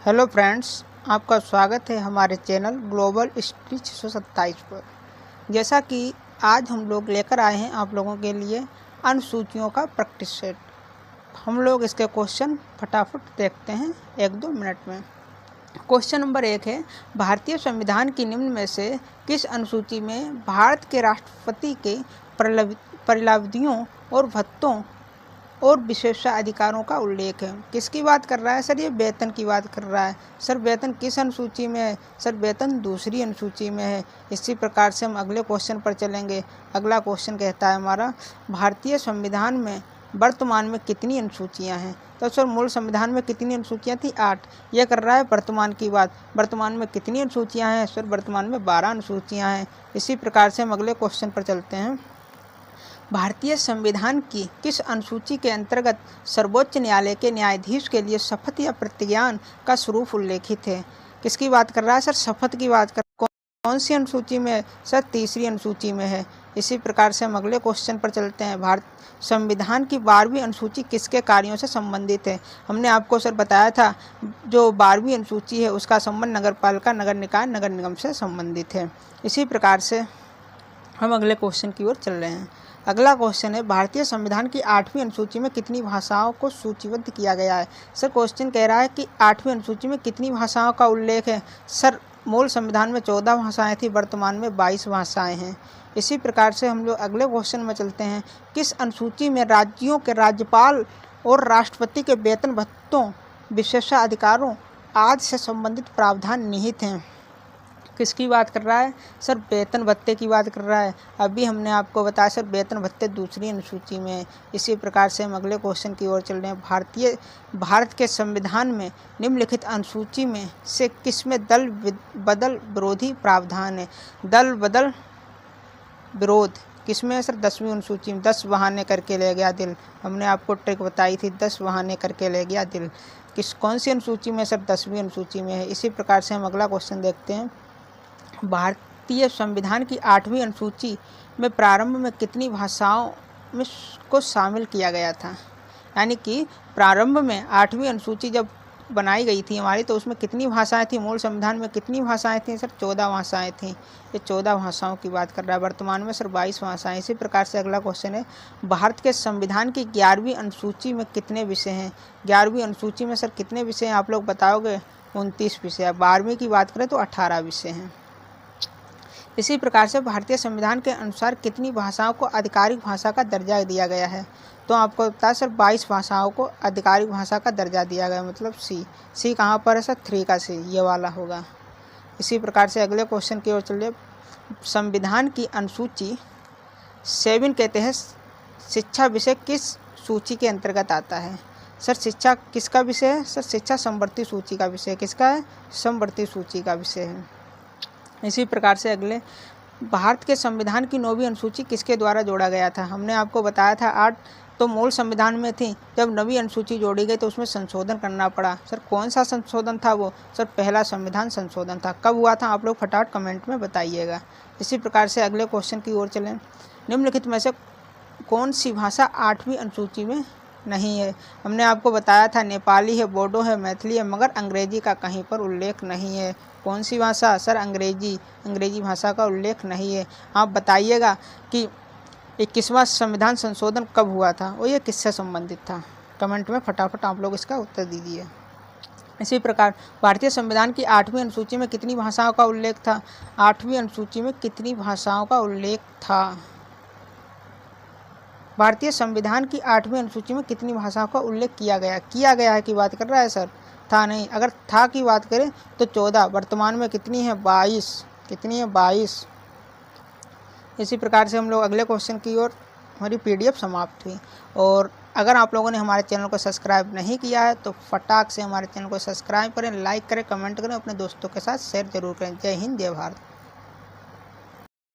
Hello friends, आपका स्वागत है हमारे चैनल ग्लोबल स्टडी 627 पर। जैसा कि आज हम लोग लेकर आए हैं आप लोगों के लिए अनुसूचियों का प्रैक्टिस सेट। हम लोग इसके क्वेश्चन फटाफट देखते हैं 1-2 मिनट में। क्वेश्चन नंबर 1 है, भारतीय संविधान की निम्न में से किस अनुसूची में भारत के राष्ट्रपति के परिलावधियों और भत्तों और विशेषाधिकारों का उल्लेख है? किसकी बात कर रहा है सर? ये वेतन की बात कर रहा है। सर वेतन किस अनुसूची में है? सर वेतन दूसरी अनुसूची में है। इसी प्रकार से हम अगले क्वेश्चन पर चलेंगे। अगला क्वेश्चन कहता है हमारा, भारतीय संविधान में वर्तमान में कितनी अनुसूचियां हैं? तो सर मूल संविधान में कितनी अनुसूचियां थी? 8। यह कर रहा है वर्तमान की बात। वर्तमान में कितनी अनुसूचियाँ हैं? सर वर्तमान में 12 अनुसूचियाँ हैं। इसी प्रकार से हम अगले क्वेश्चन पर चलते हैं। भारतीय संविधान की किस अनुसूची के अंतर्गत सर्वोच्च न्यायालय के न्यायाधीश के लिए शपथ या प्रतिज्ञान का स्वरूप उल्लेखित है? किसकी बात कर रहा है सर? शपथ की बात कर। कौन सी अनुसूची में है? सर तीसरी अनुसूची में है। इसी प्रकार से हम अगले क्वेश्चन पर चलते हैं। भारत संविधान की 12वीं अनुसूची किसके कार्यों से संबंधित है? हमने आपको सर बताया था जो 12वीं अनुसूची है उसका संबंध नगर पालिका, नगर निकाय, नगर निगम से संबंधित है। इसी प्रकार से हम अगले क्वेश्चन की ओर चल रहे हैं। अगला क्वेश्चन है, भारतीय संविधान की 8वीं अनुसूची में कितनी भाषाओं को सूचीबद्ध किया गया है? सर क्वेश्चन कह रहा है कि 8वीं अनुसूची में कितनी भाषाओं का उल्लेख है? सर मूल संविधान में 14 भाषाएं थी, वर्तमान में 22 भाषाएं हैं। इसी प्रकार से हम लोग अगले क्वेश्चन में चलते हैं। किस अनुसूची में राज्यों के राज्यपाल और राष्ट्रपति के वेतन भत्तों, विशेषाधिकारों आदि से संबंधित प्रावधान निहित हैं? किसकी बात कर रहा है? सर वेतन भत्ते की बात कर रहा है। अभी हमने आपको बताया सर वेतन भत्ते दूसरी अनुसूची में है। इसी प्रकार से हम अगले क्वेश्चन की ओर चल रहे हैं। भारत के संविधान में निम्नलिखित अनुसूची में से किसमें दल बदल विरोधी प्रावधान है? दल बदल विरोध किसमें है सर? 10वीं अनुसूची में। 10 बहाने करके ले गया दिल। हमने आपको ट्रिक बताई थी, 10 बहाने करके ले गया दिल। कौन सी अनुसूची में? सर 10वीं अनुसूची में है। इसी प्रकार से हम अगला क्वेश्चन देखते हैं। भारतीय संविधान की 8वीं अनुसूची में प्रारंभ में कितनी भाषाओं में को शामिल किया गया था? यानी कि प्रारंभ में 8वीं अनुसूची जब बनाई गई थी हमारी तो उसमें कितनी भाषाएं थी? मूल संविधान में कितनी भाषाएं थी सर? 14 भाषाएं थी। ये 14 भाषाओं की बात कर रहा है। वर्तमान में सर 22 भाषाएं। इसी प्रकार से अगला क्वेश्चन है, भारत के संविधान की 11वीं अनुसूची में कितने विषय हैं? 11वीं अनुसूची में सर कितने विषय हैं आप लोग बताओगे? 29 विषय। 12वीं की बात करें तो 18 विषय हैं। इसी प्रकार से भारतीय संविधान के अनुसार कितनी भाषाओं को आधिकारिक भाषा का दर्जा दिया गया है? तो आपको पता है सर 22 भाषाओं को आधिकारिक भाषा का दर्जा दिया गया, मतलब सी कहाँ पर है सर? 3 का सी, ये वाला होगा। इसी प्रकार से अगले क्वेश्चन की ओर चलिए। संविधान की अनुसूची 7 के तहत शिक्षा विषय किस सूची के अंतर्गत आता है? सर शिक्षा किसका विषय है? सर शिक्षा समवर्ती सूची का विषय। किसका है? समवर्ती सूची का विषय है। इसी प्रकार से अगले, भारत के संविधान की 9वीं अनुसूची किसके द्वारा जोड़ा गया था? हमने आपको बताया था 8 तो मूल संविधान में थी। जब 9वीं अनुसूची जोड़ी गई तो उसमें संशोधन करना पड़ा। सर कौन सा संशोधन था वो? सर पहला संविधान संशोधन था। कब हुआ था आप लोग फटाफट कमेंट में बताइएगा। इसी प्रकार से अगले क्वेश्चन की ओर चलें। निम्नलिखित में से कौन सी भाषा 8वीं अनुसूची में नहीं है? हमने आपको बताया था नेपाली है, बोडो है, मैथिली है, मगर अंग्रेजी का कहीं पर उल्लेख नहीं है। कौन सी भाषा? सर अंग्रेजी भाषा का उल्लेख नहीं है। आप बताइएगा कि 21वां संविधान संशोधन कब हुआ था और ये किससे संबंधित था? कमेंट में फटाफट आप लोग इसका उत्तर दीजिए। इसी प्रकार भारतीय संविधान की 8वीं अनुसूची में कितनी भाषाओं का उल्लेख था? 8वीं अनुसूची में कितनी भाषाओं का उल्लेख था? भारतीय संविधान की 8वीं अनुसूची में कितनी भाषाओं का उल्लेख किया गया है की बात कर रहा है सर? था नहीं। अगर था की बात करें तो 14। वर्तमान में कितनी है? 22। कितनी है? 22। इसी प्रकार से हम लोग अगले क्वेश्चन की ओर, हमारी PDF समाप्त हुई। और अगर आप लोगों ने हमारे चैनल को सब्सक्राइब नहीं किया है तो फटाक से हमारे चैनल को सब्सक्राइब करें, लाइक करें, कमेंट करें, अपने दोस्तों के साथ शेयर जरूर करें। जय हिंद, जय भारत।